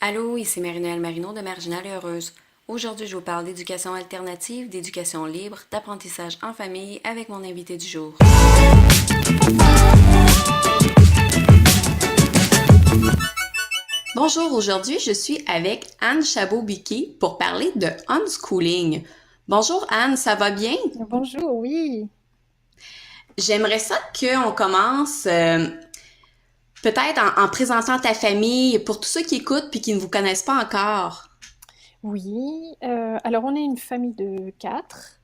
Allô, ici Marie-Noëlle Marino de Marginale et Heureuse. Aujourd'hui, je vous parle d'éducation alternative, d'éducation libre, d'apprentissage en famille avec mon invité du jour. Bonjour, aujourd'hui, je suis avec Anne Chabot-Biquet pour parler de unschooling. Bonjour Anne, ça va bien? Bonjour, oui. J'aimerais ça qu'on commence peut-être en présentant ta famille pour tous ceux qui écoutent puis qui ne vous connaissent pas encore. Oui, alors on est une famille de 4.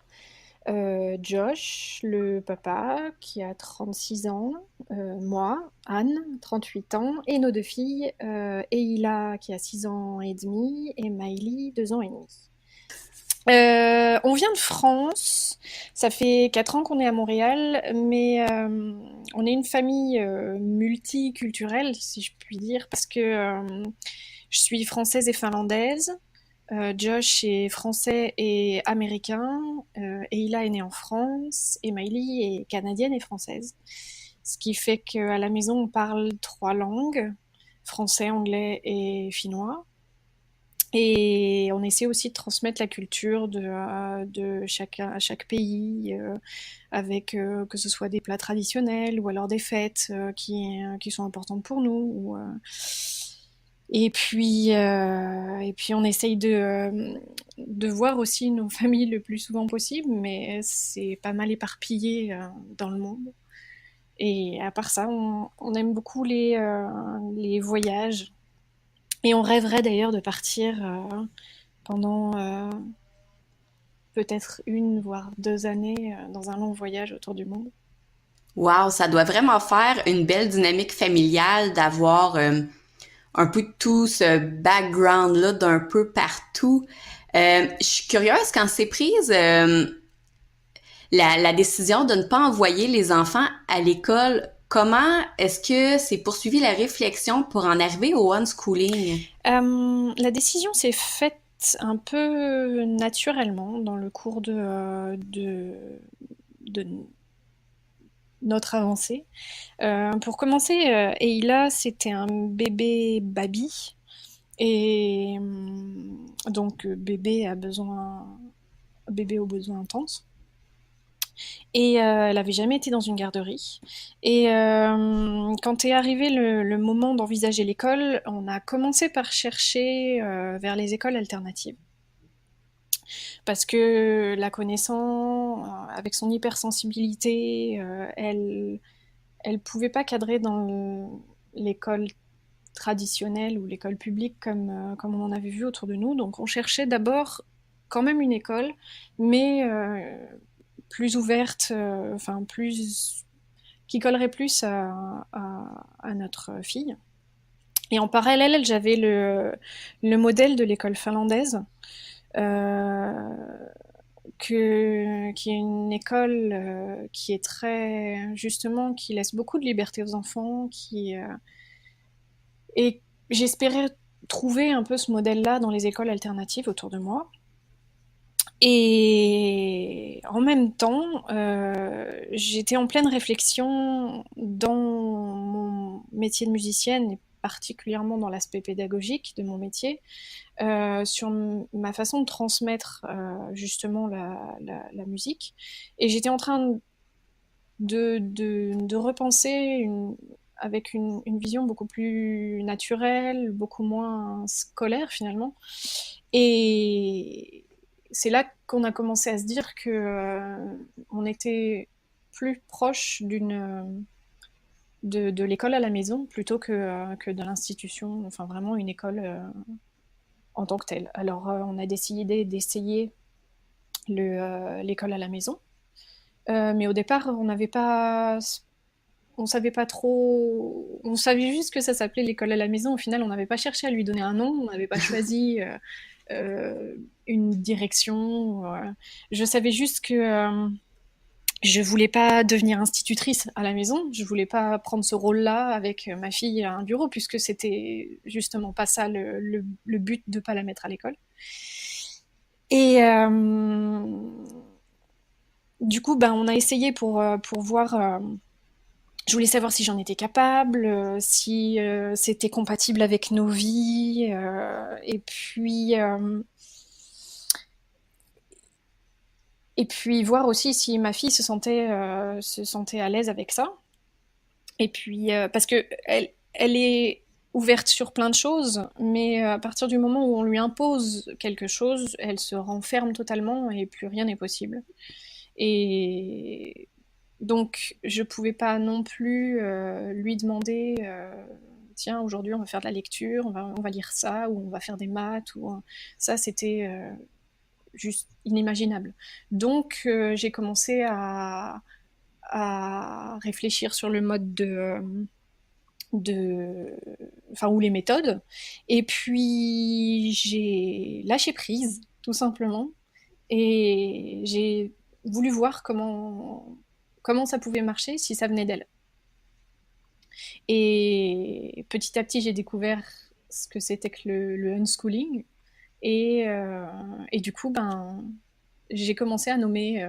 Josh, le papa, qui a 36 ans, moi, Anne, 38 ans, et nos 2 filles, Eila, qui a 6 ans et demi, et Maëlie, 2 ans et demi. On vient de France, ça fait 4 ans qu'on est à Montréal, mais on est une famille multiculturelle, si je puis dire, parce que je suis française et finlandaise. Josh est français et américain. Eila est née en France. Et Miley est canadienne et française. Ce qui fait qu'à la maison, on parle 3 langues, français, anglais et finnois. Et on essaie aussi de transmettre la culture de chaque pays, avec que ce soit des plats traditionnels ou alors des fêtes qui sont importantes pour nous. Et puis on essaye de voir aussi nos familles le plus souvent possible, mais c'est pas mal éparpillé dans le monde. Et à part ça, on aime beaucoup les voyages. Et on rêverait d'ailleurs de partir pendant peut-être 1 voire 2 années dans un long voyage autour du monde. Wow, ça doit vraiment faire une belle dynamique familiale d'avoir un peu de tout ce background-là d'un peu partout. Je suis curieuse quand c'est prise la décision de ne pas envoyer les enfants à l'école. Comment est-ce que c'est poursuivi la réflexion pour en arriver au unschooling? La décision s'est faite un peu naturellement dans le cours de notre avancée. Pour commencer, Eila, c'était un bébé baby. Et donc, bébé aux besoins intenses. Et elle avait jamais été dans une garderie. Et quand est arrivé le moment d'envisager l'école, on a commencé par chercher vers les écoles alternatives. Parce que la connaissant, avec son hypersensibilité, elle pouvait pas cadrer dans l'école traditionnelle ou l'école publique comme on en avait vu autour de nous. Donc on cherchait d'abord quand même une école, mais plus ouverte, enfin plus qui collerait plus à notre fille. Et en parallèle, j'avais le modèle de l'école finlandaise, euh, qui est une école qui est très, justement, qui laisse beaucoup de liberté aux enfants, et j'espérais trouver un peu ce modèle-là dans les écoles alternatives autour de moi. Et en même temps, j'étais en pleine réflexion dans mon métier de musicienne et particulièrement dans l'aspect pédagogique de mon métier, sur ma façon de transmettre justement la musique. Et j'étais en train de repenser avec une vision beaucoup plus naturelle, beaucoup moins scolaire finalement. Et c'est là qu'on a commencé à se dire que on était plus proche de l'école à la maison plutôt que de l'institution, enfin vraiment une école en tant que telle. Alors on a décidé d'essayer l'école à la maison, mais au départ on savait pas trop. On savait juste que ça s'appelait l'école à la maison. Au final, on n'avait pas cherché à lui donner un nom, on n'avait pas choisi une direction. Je savais juste que je voulais pas devenir institutrice à la maison. Je voulais pas prendre ce rôle-là avec ma fille à un bureau, puisque c'était justement pas ça le but de pas la mettre à l'école. Et du coup, ben, on a essayé pour voir Je voulais savoir si j'en étais capable, si c'était compatible avec nos vies, et puis voir aussi si ma fille se sentait à l'aise avec ça. Et puis, parce que elle est ouverte sur plein de choses, mais à partir du moment où on lui impose quelque chose, elle se renferme totalement et plus rien n'est possible. Et donc, je pouvais pas non plus lui demander, tiens, aujourd'hui on va faire de la lecture, on va lire ça, ou on va faire des maths, ça c'était juste inimaginable. Donc, j'ai commencé à réfléchir sur le mode de, enfin, ou les méthodes. Et puis, j'ai lâché prise, tout simplement. Et j'ai voulu voir comment ça pouvait marcher si ça venait d'elle. Et petit à petit, j'ai découvert ce que c'était que le unschooling. Et du coup, ben, j'ai commencé à nommer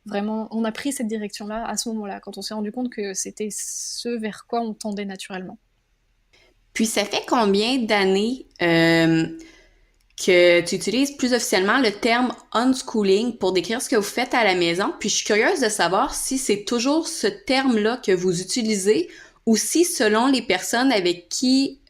vraiment. On a pris cette direction-là à ce moment-là, quand on s'est rendu compte que c'était ce vers quoi on tendait naturellement. Puis ça fait combien d'années que tu utilises plus officiellement le terme unschooling pour décrire ce que vous faites à la maison? Puis je suis curieuse de savoir si c'est toujours ce terme-là que vous utilisez ou si selon les personnes avec qui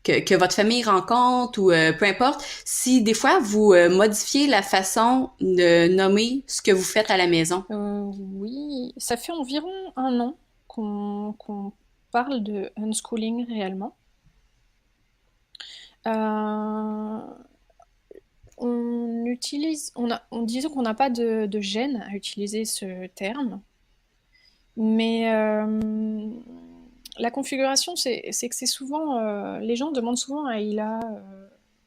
que votre famille rencontre ou peu importe, si des fois vous modifiez la façon de nommer ce que vous faites à la maison. Oui, ça fait environ un an qu'on parle de unschooling réellement. Euh, disons qu'on n'a pas de gêne à utiliser ce terme, mais la configuration, c'est que c'est souvent, les gens demandent souvent, ah,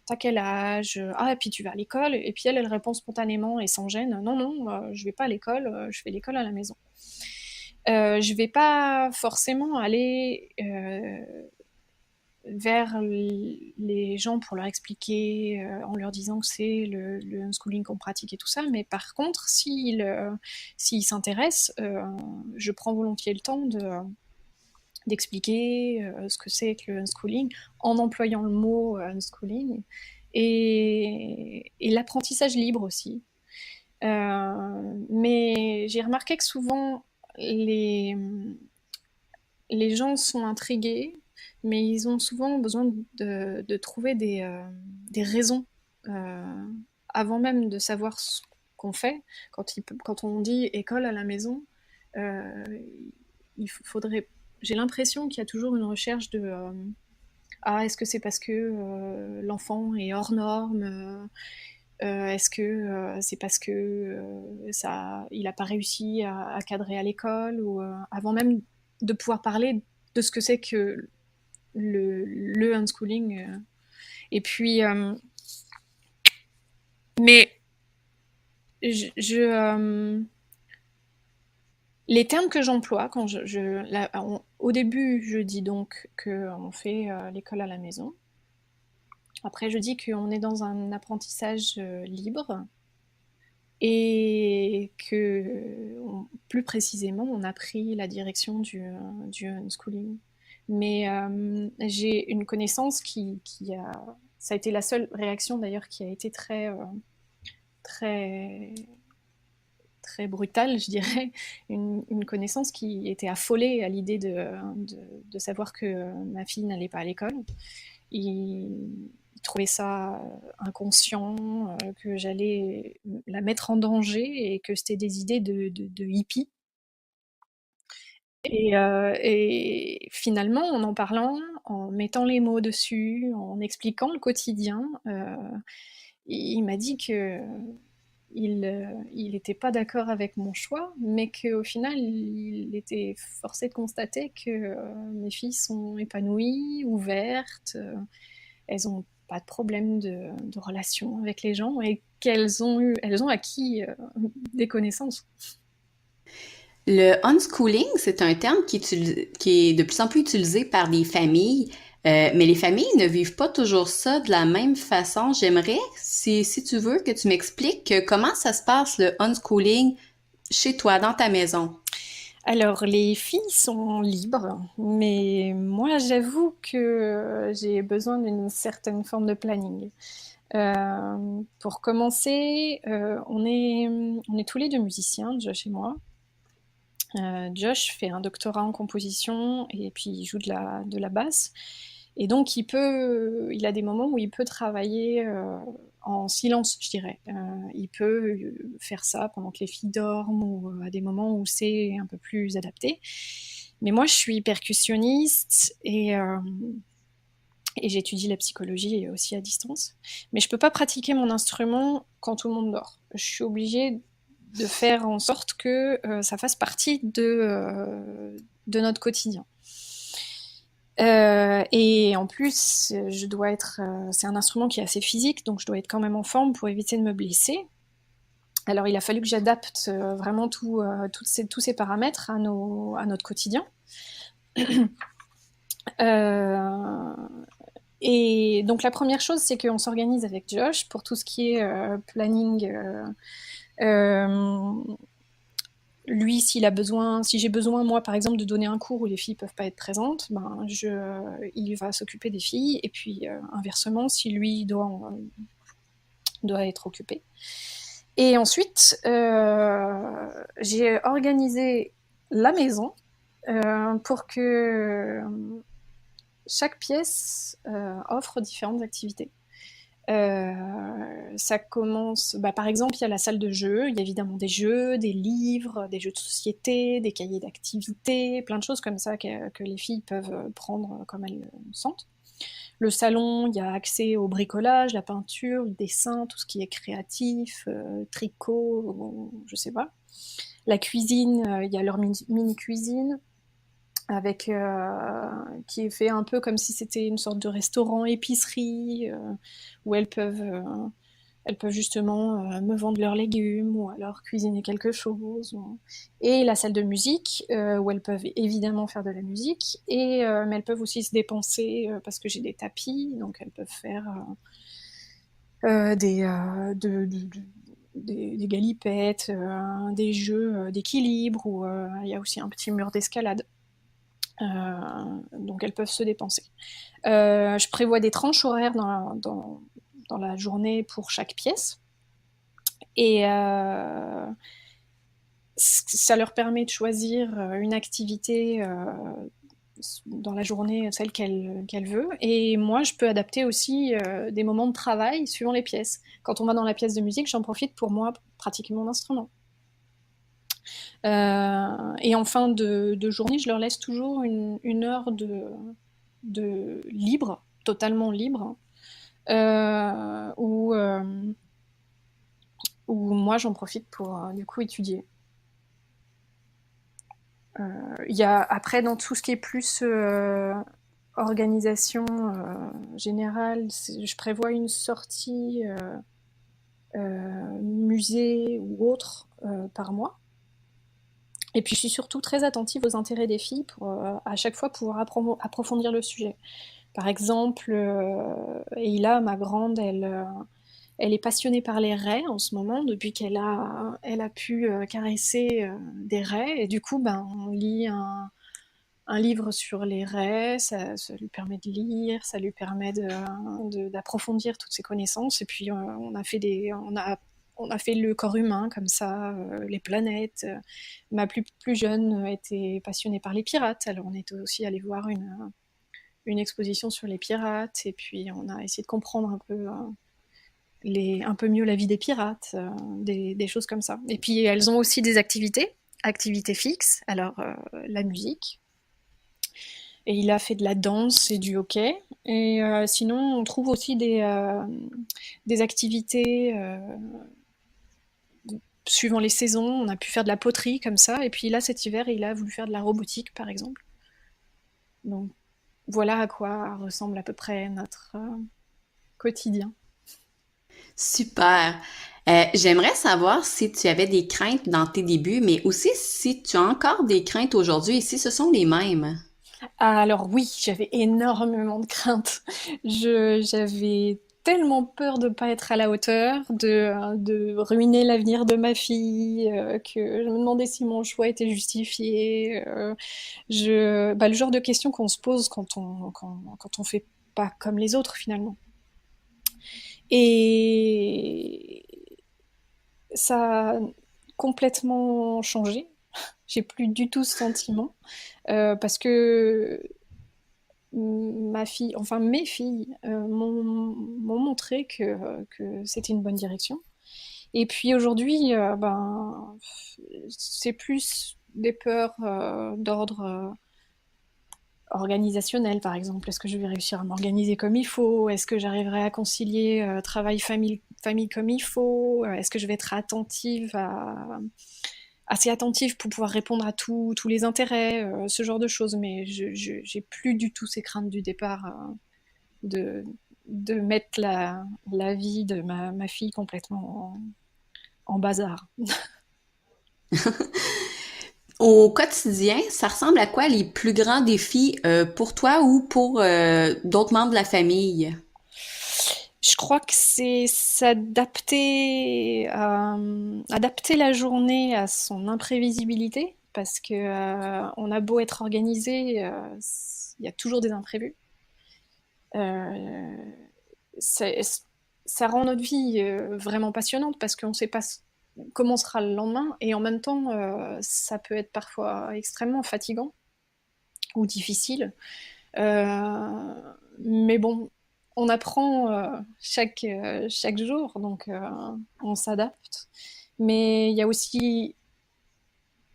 t'as quel âge? Ah, et puis tu vas à l'école? Et puis elle répond spontanément et sans gêne, non, non, je vais pas à l'école, je fais l'école à la maison. Je vais pas forcément aller vers les gens pour leur expliquer en leur disant que c'est le unschooling qu'on pratique et tout ça, mais par contre, s'ils s'intéressent, je prends volontiers le temps d'expliquer ce que c'est que le unschooling en employant le mot unschooling et l'apprentissage libre aussi. Mais j'ai remarqué que souvent les gens sont intrigués, mais ils ont souvent besoin de trouver des raisons euh, avant même de savoir ce qu'on fait. Quand on dit école à la maison, euh, il faudrait. J'ai l'impression qu'il y a toujours une recherche de ah, est-ce que c'est parce que l'enfant est hors norme est-ce que c'est parce que il n'a pas réussi à cadrer à l'école ou avant même de pouvoir parler de ce que c'est que le unschooling. Et puis, mais les termes que j'emploie quand au début, je dis donc qu'on fait l'école à la maison. Après, je dis qu'on est dans un apprentissage libre et que, plus précisément, on a pris la direction du unschooling. Mais j'ai une connaissance qui a... Ça a été la seule réaction d'ailleurs qui a été très, très brutale, je dirais. Une connaissance qui était affolée à l'idée de savoir que ma fille n'allait pas à l'école. Il trouvait ça inconscient, que j'allais la mettre en danger et que c'était des idées de hippie. Et finalement, en en parlant, en mettant les mots dessus, en expliquant le quotidien, il m'a dit que il était pas d'accord avec mon choix, mais qu'au final, il était forcé de constater que mes filles sont épanouies, ouvertes, elles ont pas de problème de relation avec les gens et elles ont acquis des connaissances. Le unschooling, c'est un terme qui est de plus en plus utilisé par des familles, mais les familles ne vivent pas toujours ça de la même façon. J'aimerais, si tu veux, que tu m'expliques comment ça se passe le unschooling chez toi, dans ta maison. Alors, les filles sont libres, mais moi, j'avoue que j'ai besoin d'une certaine forme de planning. Pour commencer, on est tous les deux musiciens, Josh et moi. Josh fait un doctorat en composition et puis il joue de la basse. Et donc, il a des moments où il peut travailler en silence, je dirais. Il peut faire ça pendant que les filles dorment ou à des moments où c'est un peu plus adapté. Mais moi, je suis percussionniste et j'étudie la psychologie aussi à distance. Mais je peux pas pratiquer mon instrument quand tout le monde dort. Je suis obligée de faire en sorte que ça fasse partie de notre quotidien. Et en plus, c'est un instrument qui est assez physique, donc je dois être quand même en forme pour éviter de me blesser. Alors il a fallu que j'adapte vraiment tous ces paramètres à notre quotidien. Euh, et donc la première chose, c'est qu'on s'organise avec Josh pour tout ce qui est planning. Euh, Lui, si j'ai besoin, moi, par exemple, de donner un cours où les filles peuvent pas être présentes, il va s'occuper des filles. Et puis, inversement, si lui doit être occupé. Et ensuite, j'ai organisé la maison pour que chaque pièce offre différentes activités. Ça commence, par exemple, il y a la salle de jeu, il y a évidemment des jeux, des livres, des jeux de société, des cahiers d'activités, plein de choses comme ça que les filles peuvent prendre comme elles le sentent. Le salon, il y a accès au bricolage, la peinture, le dessin, tout ce qui est créatif, tricot, je sais pas. La cuisine, il y a leur mini-cuisine qui est fait un peu comme si c'était une sorte de restaurant épicerie où elles peuvent justement me vendre leurs légumes ou alors cuisiner quelque chose. Et la salle de musique où elles peuvent évidemment faire de la musique mais elles peuvent aussi se dépenser parce que j'ai des tapis, donc elles peuvent faire des, des galipettes, des jeux d'équilibre ou il y a aussi un petit mur d'escalade. Donc elles peuvent se dépenser. Je prévois des tranches horaires dans la journée pour chaque pièce. Et ça leur permet de choisir une activité dans la journée, celle qu'elle veut. Et moi, je peux adapter aussi des moments de travail suivant les pièces. Quand on va dans la pièce de musique, j'en profite pour moi pratiquer mon instrument. Et en fin de journée, je leur laisse toujours une heure de libre, totalement libre, où moi j'en profite pour du coup étudier. Il y a après dans tout ce qui est plus organisation générale, je prévois une sortie musée ou autre par mois. Et puis je suis surtout très attentive aux intérêts des filles pour à chaque fois pouvoir approfondir le sujet. Par exemple, Eila, ma grande, elle est passionnée par les raies en ce moment, depuis elle a pu caresser des raies. Et du coup, on lit un livre sur les raies, ça lui permet de lire, ça lui permet d'approfondir toutes ses connaissances. Et puis, on a fait le corps humain comme ça, les planètes. Ma plus jeune était passionnée par les pirates, alors on était aussi allé voir une exposition sur les pirates, et puis on a essayé de comprendre un peu mieux la vie des pirates, des choses comme ça. Et puis elles ont aussi des activités fixes, alors la musique, et il a fait de la danse et du hockey. Et sinon, on trouve aussi des activités suivant les saisons. On a pu faire de la poterie comme ça, et puis là, cet hiver, il a voulu faire de la robotique, par exemple. Donc voilà à quoi ressemble à peu près notre quotidien. Super. J'aimerais savoir si tu avais des craintes dans tes débuts, mais aussi si tu as encore des craintes aujourd'hui et si ce sont les mêmes. Ah, alors oui, j'avais énormément de craintes. J'avais tellement peur de pas être à la hauteur, de ruiner l'avenir de ma fille, que je me demandais si mon choix était justifié. Le genre de questions qu'on se pose quand on fait pas comme les autres finalement. Et ça a complètement changé. J'ai plus du tout ce sentiment parce que ma fille, enfin mes filles, m'ont montré que c'était une bonne direction. Et puis aujourd'hui, c'est plus des peurs d'ordre organisationnel, par exemple. Est-ce que je vais réussir à m'organiser comme il faut? Est-ce que j'arriverai à concilier travail, famille comme il faut? Est-ce que je vais être assez attentive pour pouvoir répondre à tous les intérêts, ce genre de choses. Mais j'ai plus du tout ces craintes du départ de, de mettre la vie de ma fille complètement en bazar. Au quotidien, ça ressemble à quoi les plus grands défis pour toi ou pour d'autres membres de la famille? Je crois que c'est adapter la journée à son imprévisibilité, parce que on a beau être organisé, il y a toujours des imprévus. Euh, c'est- Ça rend notre vie vraiment passionnante parce qu'on ne sait pas comment sera le lendemain, et en même temps, ça peut être parfois extrêmement fatigant ou difficile. Euh, mais bon, on apprend chaque jour, donc on s'adapte. Mais il y a aussi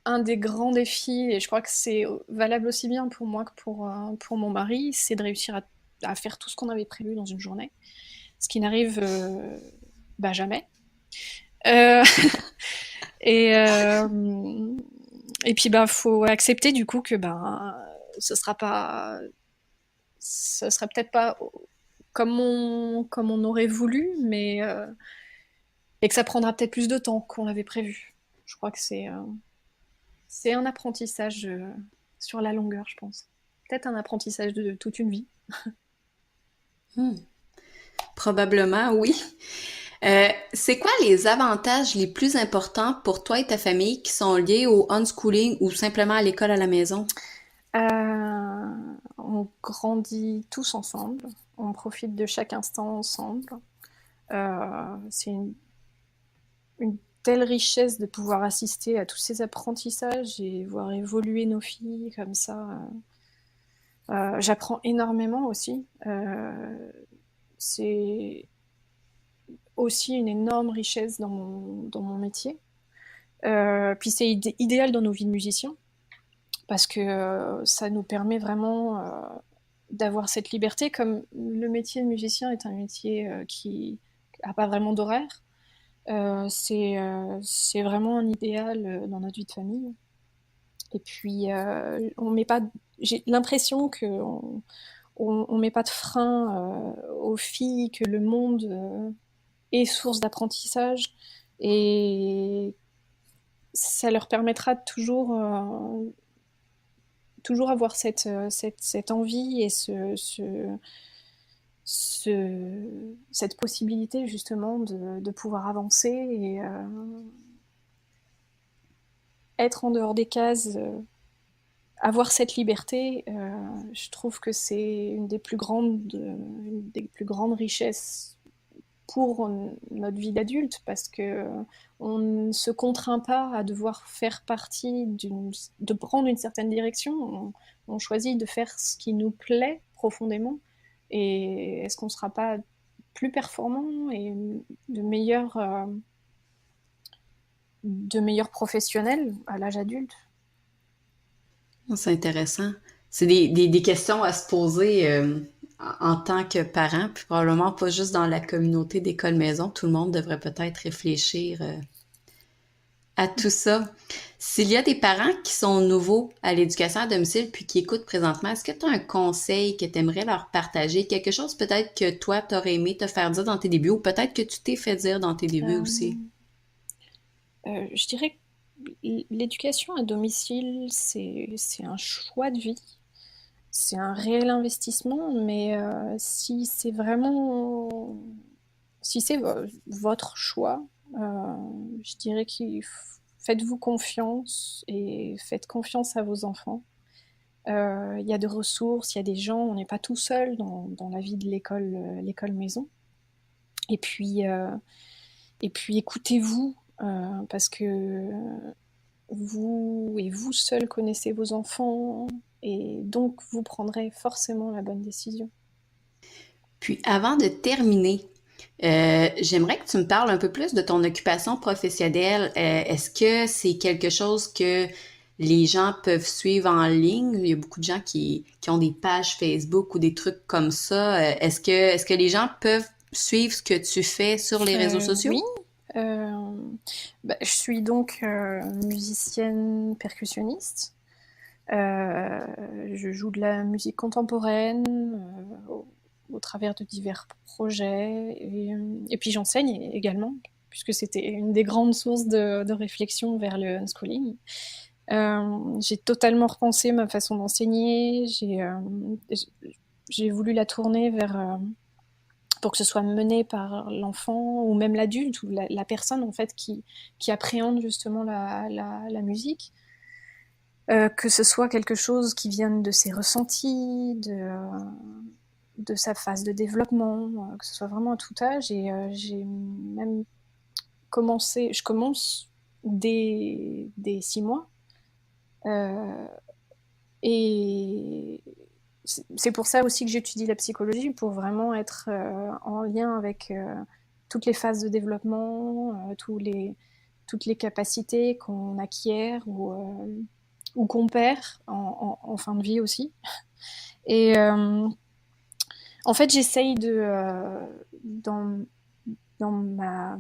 un des grands défis, et je crois que c'est valable aussi bien pour moi que pour mon mari, c'est de réussir à faire tout ce qu'on avait prévu dans une journée, ce qui n'arrive jamais. Euh, et, euh, et puis, faut accepter du coup que ce sera pas, ce sera peut-être pas comme on aurait voulu, mais et que ça prendra peut-être plus de temps qu'on l'avait prévu. Je crois que c'est un apprentissage sur la longueur, je pense. Peut-être un apprentissage de toute une vie. Hmm, probablement, oui. C'est quoi les avantages les plus importants pour toi et ta famille qui sont liés au unschooling ou simplement à l'école à la maison? On grandit tous ensemble, on profite de chaque instant ensemble. C'est une telle richesse de pouvoir assister à tous ces apprentissages et voir évoluer nos filles comme ça. J'apprends énormément aussi. C'est aussi une énorme richesse dans mon métier. Puis c'est idéal dans nos vies de musiciens parce que ça nous permet vraiment d'avoir cette liberté. Comme le métier de musicien est un métier qui n'a pas vraiment d'horaire, c'est vraiment un idéal dans notre vie de famille. Et puis, on met pas, j'ai l'impression qu'on on met pas de frein aux filles, que le monde est source d'apprentissage, et ça leur permettra de toujours avoir cette envie et cette possibilité justement de pouvoir avancer et être en dehors des cases, avoir cette liberté. Je trouve que c'est une des plus grandes richesses pour notre vie d'adulte, parce que on ne se contraint pas à devoir faire partie de prendre une certaine direction. On choisit de faire ce qui nous plaît profondément. Et est-ce qu'on ne sera pas plus performant et de meilleurs professionnels à l'âge adulte? C'est intéressant. C'est des questions à se poser en tant que parent, puis probablement pas juste dans la communauté d'école maison. Tout le monde devrait peut-être réfléchir à tout ça. S'il y a des parents qui sont nouveaux à l'éducation à domicile puis qui écoutent présentement, est-ce que tu as un conseil que tu aimerais leur partager? Quelque chose peut-être que toi, t'aurais aimé te faire dire dans tes débuts ou peut-être que tu t'es fait dire dans tes débuts aussi? Euh, je dirais que l'éducation à domicile, c'est un choix de vie. c'est un réel investissement, mais si c'est vraiment, si c'est votre choix, je dirais faites-vous confiance et faites confiance à vos enfants. Il y a des ressources, il y a des gens, on n'est pas tout seul dans la vie de l'école maison. Et puis, euh, et puis écoutez-vous, parce que vous et vous seul connaissez vos enfants, et donc vous prendrez forcément la bonne décision. Puis avant de terminer, j'aimerais que tu me parles un peu plus de ton occupation professionnelle. Est-ce que c'est quelque chose que les gens peuvent suivre en ligne? Il y a beaucoup de gens qui ont des pages Facebook ou des trucs comme ça. Est-ce que les gens peuvent suivre ce que tu fais sur les réseaux Oui, sociaux? je suis donc musicienne percussionniste. Je joue de la musique contemporaine au travers de divers projets. Et puis j'enseigne également, puisque c'était une des grandes sources de réflexion vers le unschooling. J'ai totalement repensé ma façon d'enseigner. J'ai voulu la tourner pour que ce soit mené par l'enfant ou même l'adulte ou la personne en fait qui appréhende justement la musique. Que ce soit quelque chose qui vienne de ses ressentis, de sa phase de développement, que ce soit vraiment à tout âge. Et j'ai même je commence dès 6 mois. Euh, et c'est pour ça aussi que j'étudie la psychologie, pour vraiment être en lien avec toutes les phases de développement, toutes les capacités qu'on acquiert ou qu'on perd en fin de vie aussi. Et en fait, j'essaye dans ma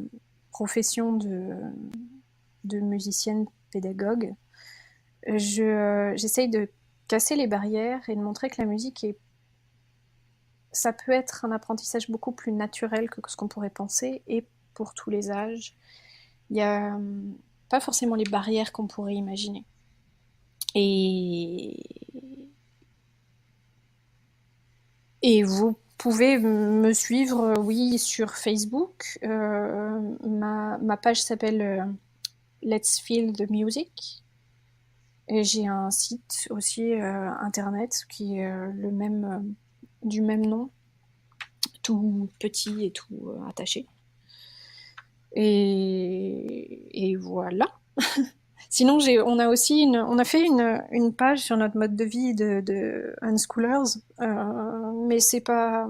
profession de musicienne pédagogue, j'essaye de casser les barrières et de montrer que la musique ça peut être un apprentissage beaucoup plus naturel que ce qu'on pourrait penser, et pour tous les âges. Il n'y a pas forcément les barrières qu'on pourrait imaginer. Et, et vous pouvez me suivre, oui, sur Facebook. Ma page s'appelle Let's Feel the Music. Et j'ai un site aussi internet qui est du même nom, tout petit et tout attaché. Et voilà. Sinon, on a fait une page sur notre mode de vie de unschoolers, mais c'est pas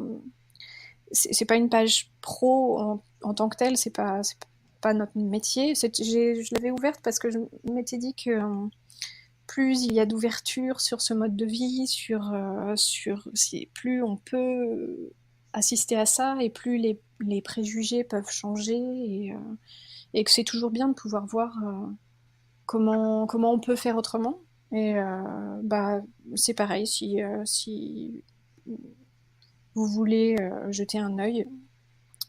une page pro en tant que telle, c'est pas notre métier. Je l'avais ouverte parce que je m'étais dit que plus il y a d'ouverture sur ce mode de vie, plus on peut assister à ça, et plus les préjugés peuvent changer, et que c'est toujours bien de pouvoir voir comment on peut faire autrement. Et c'est pareil, si vous voulez jeter un œil,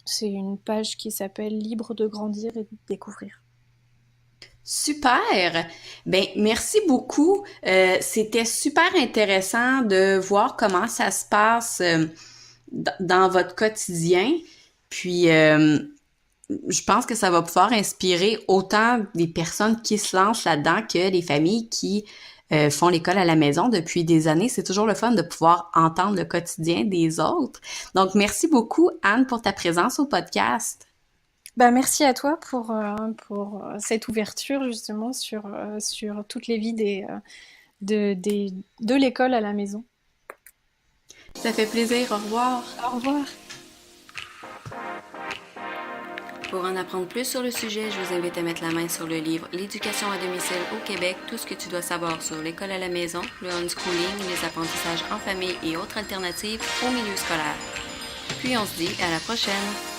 c'est une page qui s'appelle Libre de grandir et de découvrir. Super! Ben, merci beaucoup. C'était super intéressant de voir comment ça se passe dans votre quotidien. Puis, je pense que ça va pouvoir inspirer autant des personnes qui se lancent là-dedans que les familles qui font l'école à la maison depuis des années. C'est toujours le fun de pouvoir entendre le quotidien des autres. Donc, merci beaucoup, Anne, pour ta présence au podcast. Merci à toi pour cette ouverture justement sur toutes les vies de l'école à la maison. Ça fait plaisir. Au revoir. Au revoir. Pour en apprendre plus sur le sujet, je vous invite à mettre la main sur le livre L'éducation à domicile au Québec, tout ce que tu dois savoir sur l'école à la maison, le unschooling, les apprentissages en famille et autres alternatives au milieu scolaire. Puis on se dit à la prochaine!